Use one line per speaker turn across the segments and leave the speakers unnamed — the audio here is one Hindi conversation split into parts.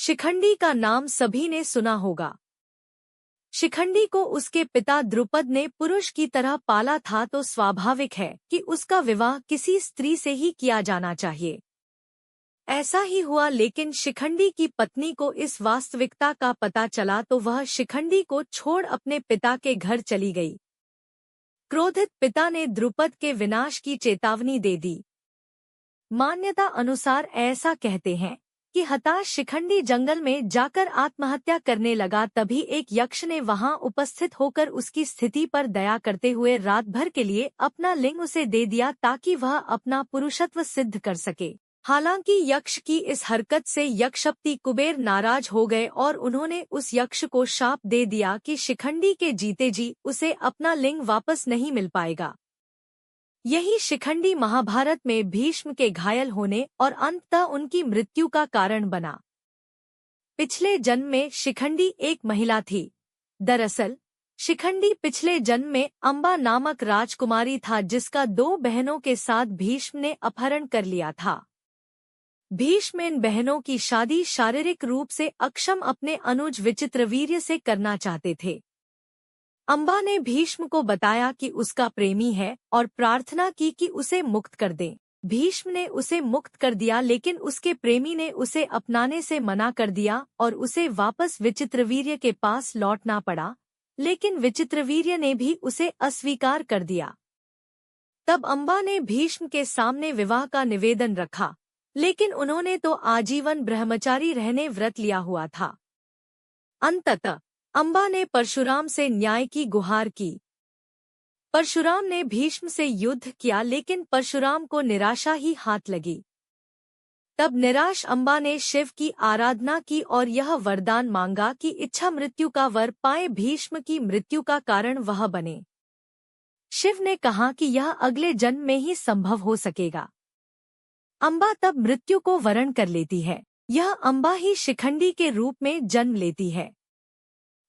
शिखंडी का नाम सभी ने सुना होगा। शिखंडी को उसके पिता द्रुपद ने पुरुष की तरह पाला था, तो स्वाभाविक है कि उसका विवाह किसी स्त्री से ही किया जाना चाहिए। ऐसा ही हुआ, लेकिन शिखंडी की पत्नी को इस वास्तविकता का पता चला तो वह शिखंडी को छोड़ अपने पिता के घर चली गई। क्रोधित पिता ने द्रुपद के विनाश की चेतावनी दे दी। मान्यता अनुसार ऐसा कहते हैं कि हताश शिखंडी जंगल में जाकर आत्महत्या करने लगा। तभी एक यक्ष ने वहां उपस्थित होकर उसकी स्थिति पर दया करते हुए रात भर के लिए अपना लिंग उसे दे दिया, ताकि वह अपना पुरुषत्व सिद्ध कर सके। हालांकि यक्ष की इस हरकत से यक्षपति कुबेर नाराज हो गए और उन्होंने उस यक्ष को शाप दे दिया कि शिखंडी के जीते जी उसे अपना लिंग वापस नहीं मिल पाएगा। यही शिखंडी महाभारत में भीष्म के घायल होने और अंततः उनकी मृत्यु का कारण बना। पिछले जन्म में शिखंडी एक महिला थी। दरअसल शिखंडी पिछले जन्म में अंबा नामक राजकुमारी था, जिसका 2 बहनों के साथ भीष्म ने अपहरण कर लिया था। भीष्म इन बहनों की शादी शारीरिक रूप से अक्षम अपने अनुज विचित्रवीर्य से करना चाहते थे। अंबा ने भीष्म को बताया कि उसका प्रेमी है और प्रार्थना की कि उसे मुक्त कर दें। भीष्म ने उसे मुक्त कर दिया, लेकिन उसके प्रेमी ने उसे अपनाने से मना कर दिया और उसे वापस विचित्रवीर्य के पास लौटना पड़ा। लेकिन विचित्रवीर्य ने भी उसे अस्वीकार कर दिया। तब अंबा ने भीष्म के सामने विवाह का निवेदन रखा, लेकिन उन्होंने तो आजीवन ब्रह्मचारी रहने व्रत लिया हुआ था। अंततः अंबा ने परशुराम से न्याय की गुहार की। परशुराम ने भीष्म से युद्ध किया, लेकिन परशुराम को निराशा ही हाथ लगी। तब निराश अंबा ने शिव की आराधना की और यह वरदान मांगा कि इच्छा मृत्यु का वर पाए, भीष्म की मृत्यु का कारण वह बने। शिव ने कहा कि यह अगले जन्म में ही संभव हो सकेगा। अंबा तब मृत्यु को वरण कर लेती है। यह अंबा ही शिखंडी के रूप में जन्म लेती है।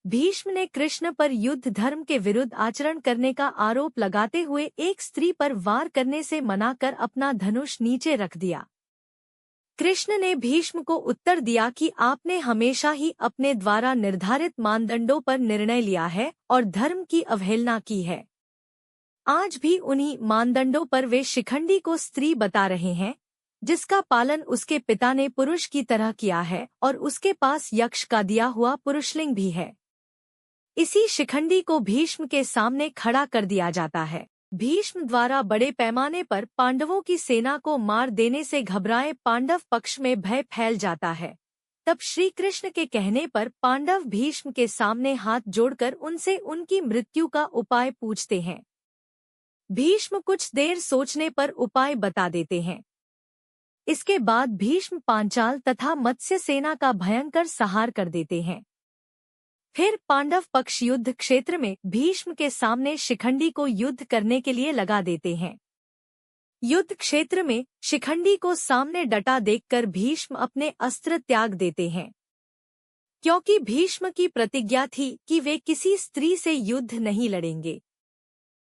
भीष्म ने कृष्ण पर युद्ध धर्म के विरुद्ध आचरण करने का आरोप लगाते हुए एक स्त्री पर वार करने से मना कर अपना धनुष नीचे रख दिया। कृष्ण ने भीष्म को उत्तर दिया कि आपने हमेशा ही अपने द्वारा निर्धारित मानदंडों पर निर्णय लिया है और धर्म की अवहेलना की है। आज भी उन्हीं मानदंडों पर वे शिखंडी को स्त्री बता रहे हैं, जिसका पालन उसके पिता ने पुरुष की तरह किया है और उसके पास यक्ष का दिया हुआ पुरुषलिंग भी है। इसी शिखंडी को भीष्म के सामने खड़ा कर दिया जाता है। भीष्म द्वारा बड़े पैमाने पर पांडवों की सेना को मार देने से घबराए पांडव पक्ष में भय फैल जाता है। तब श्री कृष्ण के कहने पर पांडव भीष्म के सामने हाथ जोड़कर उनसे उनकी मृत्यु का उपाय पूछते हैं। भीष्म कुछ देर सोचने पर उपाय बता देते हैं। इसके बाद भीष्म पांचाल तथा मत्स्य सेना का भयंकर संहार कर देते हैं। फिर पांडव पक्ष युद्ध क्षेत्र में भीष्म के सामने शिखंडी को युद्ध करने के लिए लगा देते हैं। युद्ध क्षेत्र में शिखंडी को सामने डटा देखकर भीष्म अपने अस्त्र त्याग देते हैं, क्योंकि भीष्म की प्रतिज्ञा थी कि वे किसी स्त्री से युद्ध नहीं लड़ेंगे।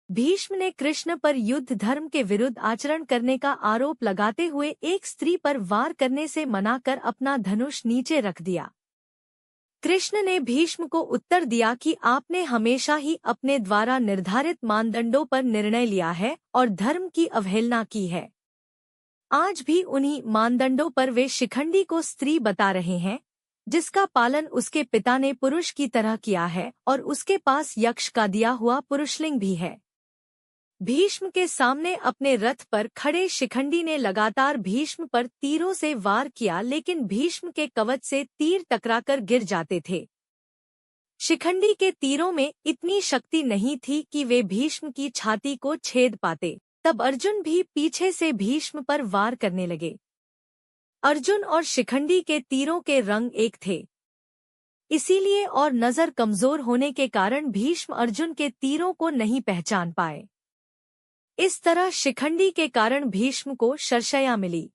भीष्म ने कृष्ण पर युद्ध धर्म के विरुद्ध आचरण करने का आरोप लगाते हुए एक स्त्री पर वार करने से मना कर अपना धनुष नीचे रख दिया। कृष्ण ने भीष्म को उत्तर दिया कि आपने हमेशा ही अपने द्वारा निर्धारित मानदंडों पर निर्णय लिया है और धर्म की अवहेलना की है। आज भी उन्हीं मानदंडों पर वे शिखंडी को स्त्री बता रहे हैं, जिसका पालन उसके पिता ने पुरुष की तरह किया है और उसके पास यक्ष का दिया हुआ पुरुषलिंग भी है। भीष्म के सामने अपने रथ पर खड़े शिखंडी ने लगातार भीष्म पर तीरों से वार किया, लेकिन भीष्म के कवच से तीर टकराकर गिर जाते थे। शिखंडी के तीरों में इतनी शक्ति नहीं थी कि वे भीष्म की छाती को छेद पाते। तब अर्जुन भी पीछे से भीष्म पर वार करने लगे। अर्जुन और शिखंडी के तीरों के रंग एक थे, इसीलिए और नजर कमजोर होने के कारण भीष्म अर्जुन के तीरों को नहीं पहचान पाए। इस तरह शिखंडी के कारण भीष्म को शर्षया मिली।